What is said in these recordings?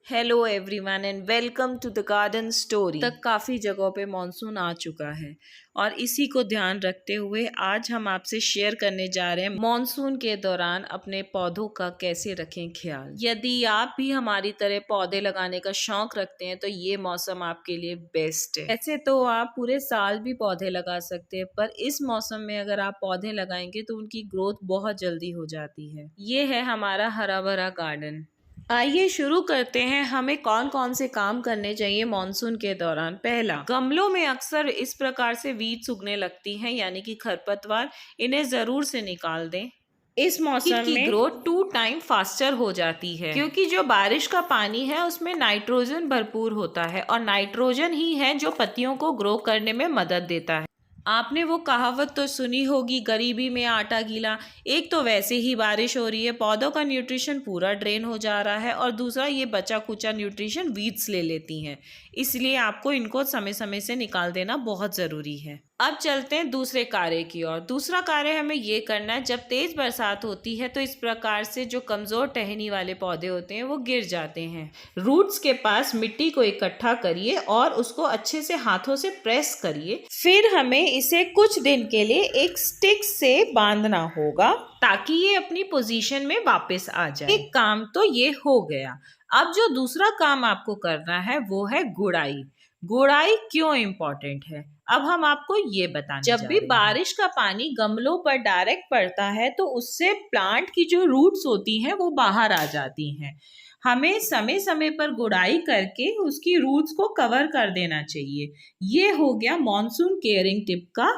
Hello everyone and welcome to the garden story. तक काफ़ी जगहों पे मॉनसून आ चुका है और इसी को ध्यान रखते हुए आज हम आपसे शेयर करने जा रहे हैं मॉनसून के दौरान अपने पौधों का कैसे रखें ख्याल। यदि आप भी हमारी तरह पौधे लगाने का शौक रखते हैं तो ये मौसम आपके लिए बेस्ट है। ऐसे तो आप पूरे साल भी पौधे लगा सकते हैं, पर इस मौसम में अगर आप पौधे लगाएंगे तो उनकी ग्रोथ बहुत जल्दी हो जाती है। ये है हमारा हरा भरा गार्डन। आइए शुरू करते हैं। हमें कौन कौन से काम करने चाहिए मॉनसून के दौरान। पहला, गमलों में अक्सर इस प्रकार से वीड्स उगने लगती हैं यानी कि खरपतवार, इन्हें जरूर से निकाल दें। इस मौसम की ग्रोथ 2 टाइम फास्टर हो जाती है क्योंकि जो बारिश का पानी है उसमें नाइट्रोजन भरपूर होता है और नाइट्रोजन ही है जो पत्तियों को ग्रो करने में मदद देता है। आपने वो कहावत तो सुनी होगी, गरीबी में आटा गीला। एक तो वैसे ही बारिश हो रही है, पौधों का न्यूट्रिशन पूरा ड्रेन हो जा रहा है और दूसरा ये बचा कुचा न्यूट्रिशन वीड्स ले लेती हैं, इसलिए आपको इनको समय समय से निकाल देना बहुत ज़रूरी है। अब चलते हैं दूसरे कार्य की ओर। दूसरा कार्य हमें ये करना है, जब तेज बरसात होती है तो इस प्रकार से जो कमज़ोर टहनी वाले पौधे होते हैं वो गिर जाते हैं। रूट्स के पास मिट्टी को इकट्ठा करिए और उसको अच्छे से हाथों से प्रेस करिए। फिर हमें इसे कुछ दिन के लिए एक स्टिक से बांधना होगा ताकि ये अपनी पोजीशन में वापस आ जाए। एक काम तो ये हो गया। अब जो दूसरा काम आपको करना है वो है गुड़ाई। गुड़ाई क्यों इम्पोर्टेंट है अब हम आपको ये बताने जा रहे हैं। जब भी बारिश का पानी गमलों पर डायरेक्ट पड़ता है तो उससे प्लांट की जो रूट्स होती हैं वो बाहर आ जाती हैं। हमें समय समय पर गुड़ाई करके उसकी रूट्स को कवर कर देना चाहिए। ये हो गया मॉनसून केयरिंग टिप का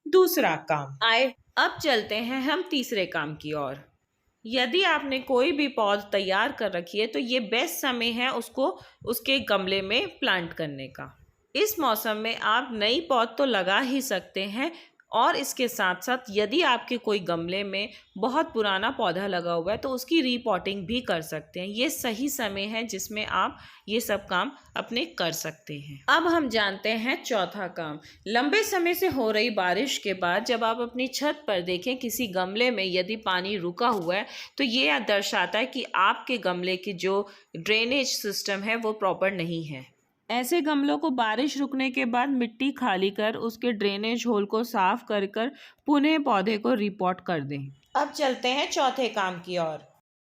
दूसरा काम। आए अब चलते हैं हम तीसरे काम की ओर। यदि आपने कोई भी पौध तैयार कर रखी है तो ये बेस्ट समय है उसको उसके गमले में प्लांट करने का। इस मौसम में आप नई पौध तो लगा ही सकते हैं और इसके साथ साथ यदि आपके कोई गमले में बहुत पुराना पौधा लगा हुआ है तो उसकी रीपॉटिंग भी कर सकते हैं। ये सही समय है जिसमें आप ये सब काम अपने कर सकते हैं। अब हम जानते हैं चौथा काम। लंबे समय से हो रही बारिश के बाद जब आप अपनी छत पर देखें किसी गमले में यदि पानी रुका हुआ है तो ये दर्शाता है कि आपके गमले की जो ड्रेनेज सिस्टम है वो प्रॉपर नहीं है। ऐसे गमलों को बारिश रुकने के बाद मिट्टी खाली कर उसके ड्रेनेज होल को साफ कर पुनः पौधे को रिपोर्ट कर दें। अब चलते हैं चौथे काम की ओर।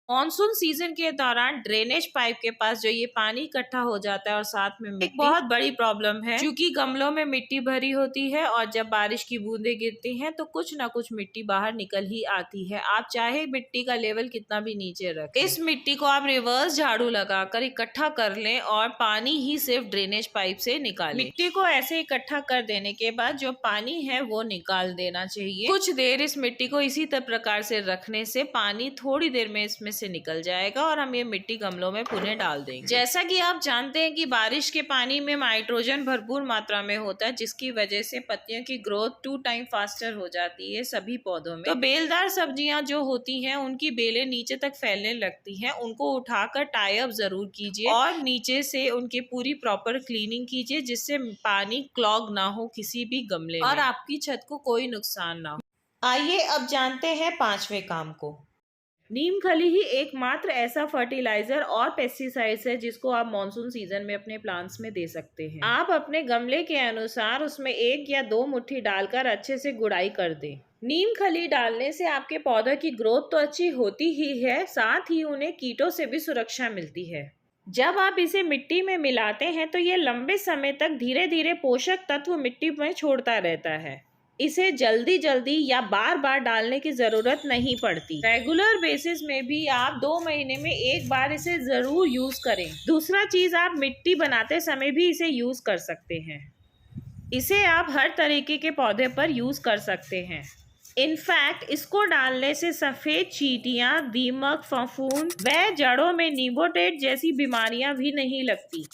मॉनसून सीजन के दौरान ड्रेनेज पाइप के पास जो ये पानी इकट्ठा हो जाता है और साथ में एक बहुत बड़ी प्रॉब्लम है क्योंकि गमलों में मिट्टी भरी होती है और जब बारिश की बूंदें गिरती हैं तो कुछ ना कुछ मिट्टी बाहर निकल ही आती है। आप चाहे मिट्टी का लेवल कितना भी नीचे रखें, इस मिट्टी को आप रिवर्स झाड़ू लगाकर इकट्ठा कर लें और पानी ही सिर्फ ड्रेनेज पाइप से निकालें। मिट्टी को ऐसे इकट्ठा कर देने के बाद जो पानी है वो निकाल देना चाहिए। कुछ देर इस मिट्टी को इसी प्रकार से रखने से पानी थोड़ी देर में इसमें से निकल जाएगा और हम ये मिट्टी गमलों में पुनः डाल देंगे। जैसा कि आप जानते हैं कि बारिश के पानी में नाइट्रोजन भरपूर मात्रा में होता है जिसकी वजह से पत्तियों की ग्रोथ 2 टाइम फास्टर हो जाती है सभी पौधों में। तो बेलदार सब्जियां जो होती हैं उनकी बेलें नीचे तक फैलने लगती हैं, उनको उठाकर टाई अप जरूर कीजिए और नीचे से उनकी पूरी प्रॉपर क्लीनिंग कीजिए जिससे पानी क्लॉग ना हो किसी भी गमले में और आपकी छत को कोई नुकसान ना हो। आइए अब जानते हैं पांचवें काम को। नीम खली ही एकमात्र ऐसा फर्टिलाइजर और पेस्टिसाइड्स है जिसको आप मॉनसून सीजन में अपने प्लांट्स में दे सकते हैं। आप अपने गमले के अनुसार उसमें 1 या 2 मुट्ठी डालकर अच्छे से गुड़ाई कर दें। नीम खली डालने से आपके पौधों की ग्रोथ तो अच्छी होती ही है, साथ ही उन्हें कीटों से भी सुरक्षा मिलती है। जब आप इसे मिट्टी में मिलाते हैं तो ये लंबे समय तक धीरे धीरे पोषक तत्व मिट्टी में छोड़ता रहता है। इसे जल्दी जल्दी या बार बार डालने की जरूरत नहीं पड़ती। रेगुलर बेसिस में भी आप 2 महीने में एक बार इसे जरूर यूज करें। दूसरा चीज, आप मिट्टी बनाते समय भी इसे यूज कर सकते हैं। इसे आप हर तरीके के पौधे पर यूज कर सकते हैं। इनफैक्ट इसको डालने से सफेद चींटियां, दीमक, फफूंद व जड़ों में निमोटेड जैसी बीमारियां भी नहीं लगती।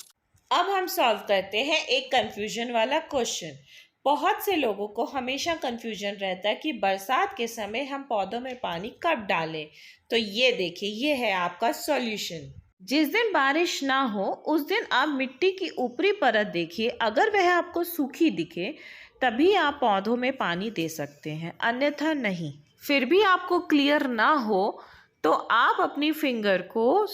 अब हम सॉल्व करते हैं एक कंफ्यूजन वाला क्वेश्चन। बहुत से लोगों को हमेशा कंफ्यूजन रहता है कि बरसात के समय हम पौधों में पानी कब डालें। तो ये देखिए, ये है आपका सॉल्यूशन। जिस दिन बारिश ना हो उस दिन आप मिट्टी की ऊपरी परत देखिए, अगर वह आपको सूखी दिखे तभी आप पौधों में पानी दे सकते हैं, अन्यथा नहीं। फिर भी आपको क्लियर ना हो तो आप अपनी फिंगर को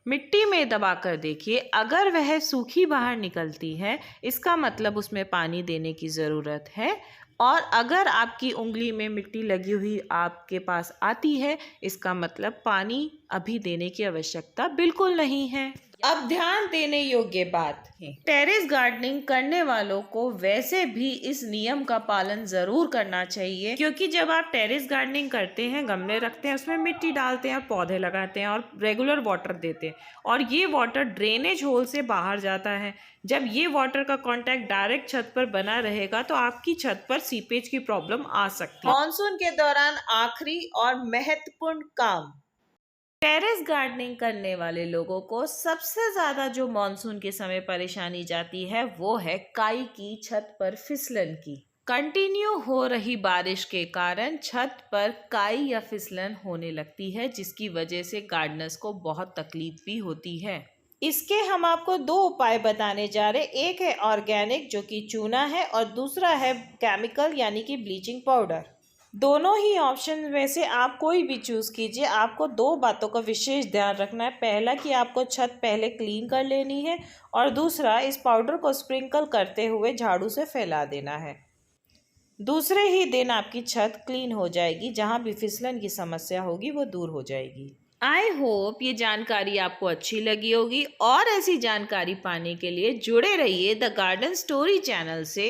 मिट्टी में दबाकर देखिए, अगर वह सूखी बाहर निकलती है इसका मतलब उसमें पानी देने की ज़रूरत है, और अगर आपकी उंगली में मिट्टी लगी हुई आपके पास आती है इसका मतलब पानी अभी देने की आवश्यकता बिल्कुल नहीं है। अब ध्यान देने योग्य बात है, टेरेस गार्डनिंग करने वालों को वैसे भी इस नियम का पालन जरूर करना चाहिए, क्योंकि जब आप टेरेस गार्डनिंग करते हैं, गमले रखते हैं, उसमें मिट्टी डालते हैं और पौधे लगाते हैं और रेगुलर वाटर देते हैं, और ये वाटर ड्रेनेज होल से बाहर जाता है। जब ये वाटर का कांटेक्ट डायरेक्ट छत पर बना रहेगा तो आपकी छत पर सीपेज की प्रॉब्लम आ सकती है। मॉनसून के दौरान आखिरी और महत्वपूर्ण काम, टेरेस गार्डनिंग करने वाले लोगों को सबसे ज्यादा जो मॉनसून के समय परेशानी जाती है वो है काई की छत पर फिसलन की। कंटिन्यू हो रही बारिश के कारण छत पर काई या फिसलन होने लगती है, जिसकी वजह से गार्डनर्स को बहुत तकलीफ भी होती है। इसके हम आपको दो उपाय बताने जा रहे, एक है ऑर्गेनिक जो कि चूना है, और दूसरा है केमिकल यानी कि ब्लीचिंग पाउडर। दोनों ही ऑप्शन में से आप कोई भी चूज़ कीजिए। आपको दो बातों का विशेष ध्यान रखना है, पहला कि आपको छत पहले क्लीन कर लेनी है, और दूसरा इस पाउडर को स्प्रिंकल करते हुए झाड़ू से फैला देना है। दूसरे ही दिन आपकी छत क्लीन हो जाएगी, जहाँ भी फिसलन की समस्या होगी वो दूर हो जाएगी। आई होप ये जानकारी आपको अच्छी लगी होगी, और ऐसी जानकारी पाने के लिए जुड़े रहिए द गार्डन स्टोरी चैनल से।